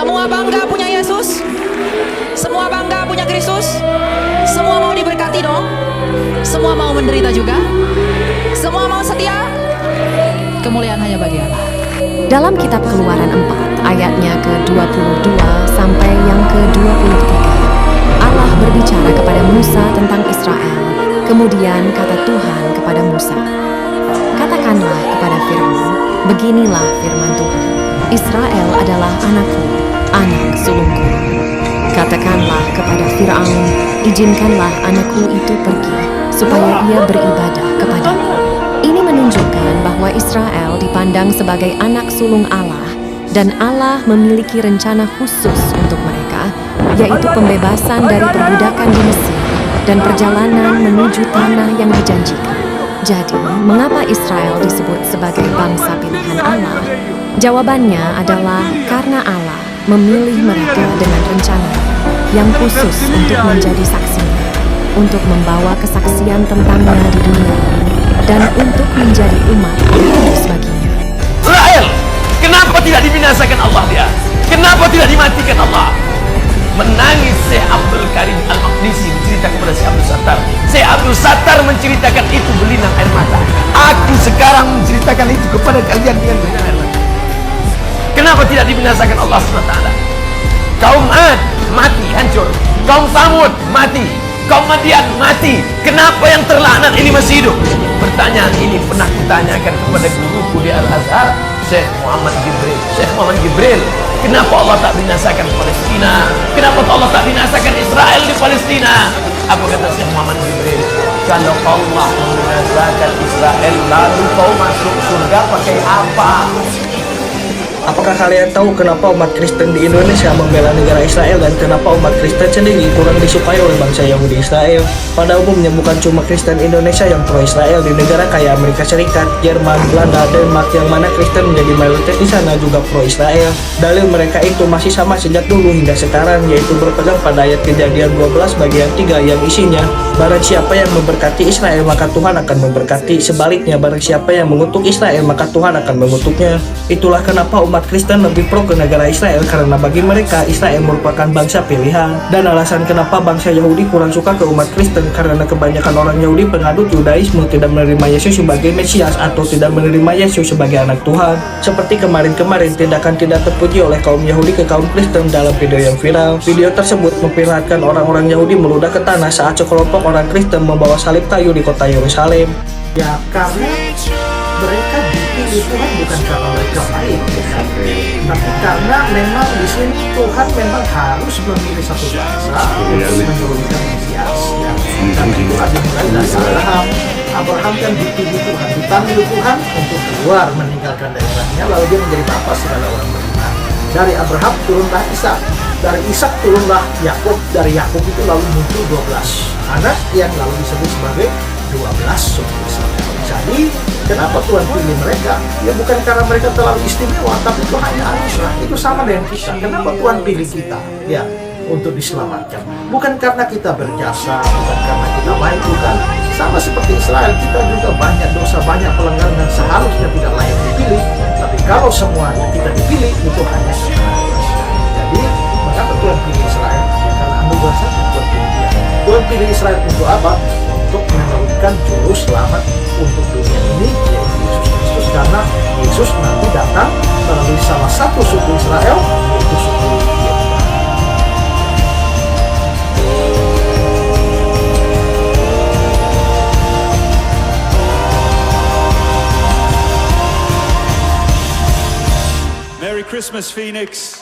Semua bangga punya Yesus. Semua bangga punya Kristus. Semua mau diberkati dong. Semua mau menderita juga. Semua mau setia. Kemuliaan hanya bagi Allah. Dalam kitab Keluaran 4 ayatnya ke-22 sampai yang ke-23, Allah berbicara kepada Musa tentang Israel. Kemudian kata Tuhan kepada Musa, "Katakanlah kepada Firaun, beginilah firman Tuhan, Israel adalah anakku, anak sulungku. Katakanlah kepada Firaun, izinkanlah anakku itu pergi, supaya ia beribadah kepadaku." Ini menunjukkan bahwa Israel dipandang sebagai anak sulung Allah, dan Allah memiliki rencana khusus untuk mereka, yaitu pembebasan dari perbudakan di Mesir dan perjalanan menuju tanah yang dijanjikan. Jadi, mengapa Israel disebut sebagai bangsa pilihan Allah? Jawabannya adalah karena Allah memilih mereka dengan rencana yang khusus untuk menjadi saksinya, untuk membawa kesaksian tentangnya di dunia ini, dan untuk menjadi umat yang kudus baginya. Israel, kenapa tidak dibinasakan Allah dia? Kenapa tidak dimatikan Allah? Menangis Syekh Abdul Karim Al-Maqdisi menceritakan kepada Syekh Abdul Sattar. Syekh Abdul Sattar menceritakan itu berlinang air mata. Aku sekarang menceritakan itu kepada kalian dengan berlinang air mata. Kenapa tidak dibinasakan Allah SWT? Kaum Ad mati, hancur. Kaum Samud mati. Kaum Madian mati. Kenapa yang terlaknat ini masih hidup? Pertanyaan ini pernah kutanyakan kepada guruku di Al-Azhar, Syekh Muhammad Gibril. Syekh Muhammad Gibril, kenapa Allah tak binasakan Palestina? Kenapa Allah tak binasakan Israel di Palestina? Apa kata Syekh Muhammad Gibril? Kalau Allah membinasakan Israel, lalu kau masuk surga pakai apa? Apakah kalian tahu kenapa umat Kristen di Indonesia membela negara Israel dan kenapa umat Kristen sendiri kurang disukai oleh bangsa Yahudi Israel? Pada umumnya bukan cuma Kristen Indonesia yang pro-Israel. Di negara kayak Amerika Serikat, Jerman, Belanda, Denmark yang mana Kristen menjadi mayoritas di sana juga pro-Israel. Dalil mereka itu masih sama sejak dulu hingga sekarang, yaitu berpegang pada ayat Kejadian 12 bagian 3 yang isinya, barang siapa yang memberkati Israel maka Tuhan akan memberkati, sebaliknya barang siapa yang mengutuk Israel maka Tuhan akan mengutuknya. Itulah kenapa umat Kristen lebih pro ke negara Israel, karena bagi mereka Israel merupakan bangsa pilihan. Dan alasan kenapa bangsa Yahudi kurang suka ke umat Kristen karena kebanyakan orang Yahudi pengadut Yudaisme tidak menerima Yesus sebagai Mesias atau tidak menerima Yesus sebagai anak Tuhan. Seperti kemarin-kemarin tindakan tidak terpuji oleh kaum Yahudi ke kaum Kristen dalam video yang viral. Video tersebut memperlihatkan orang-orang Yahudi meludah ke tanah saat sekelompok orang Kristen membawa salib kayu di kota Yerusalem. Ya, karena mereka dipilih Tuhan bukan karena mereka baik, tapi karena memang di sini Tuhan memang harus memilih satu bangsa untuk menurunkan Mesias. Ya, karena itu dimulai dari Abraham. Abraham kan dipilih Tuhan, dipanggil Tuhan untuk keluar meninggalkan daerahnya, lalu dia menjadi bapa segala orang beriman. Dari Abraham turunlah Ishak, dari Ishak turunlah Yakub, dari Yakub itu lalu muncul 12 anak yang lalu disebut sebagai 12 suku Israel. Jadi, kenapa Tuhan pilih mereka? Ya bukan karena mereka terlalu istimewa, tapi itu hanya anugerah. Itu sama dengan kita. Kenapa Tuhan pilih kita? Ya, untuk diselamatkan. Bukan karena kita berjasa, bukan karena kita baik, bukan. Sama seperti Israel, kita juga banyak dosa, banyak pelanggaran dan seharusnya tidak layak dipilih. Tapi kalau semua kita dipilih, itu hanya karena kasih. Jadi, mengapa Tuhan pilih Israel? Ya, karena anugerah saja Tuhan pilih dia. Tuhan pilih Israel untuk apa? Untuk menurunkan juru selamat untuk dunia ini, yaitu Yesus Kristus, karena Yesus nanti datang melalui salah satu suku Israel, yaitu suku Yehuda. Merry Christmas, Phoenix.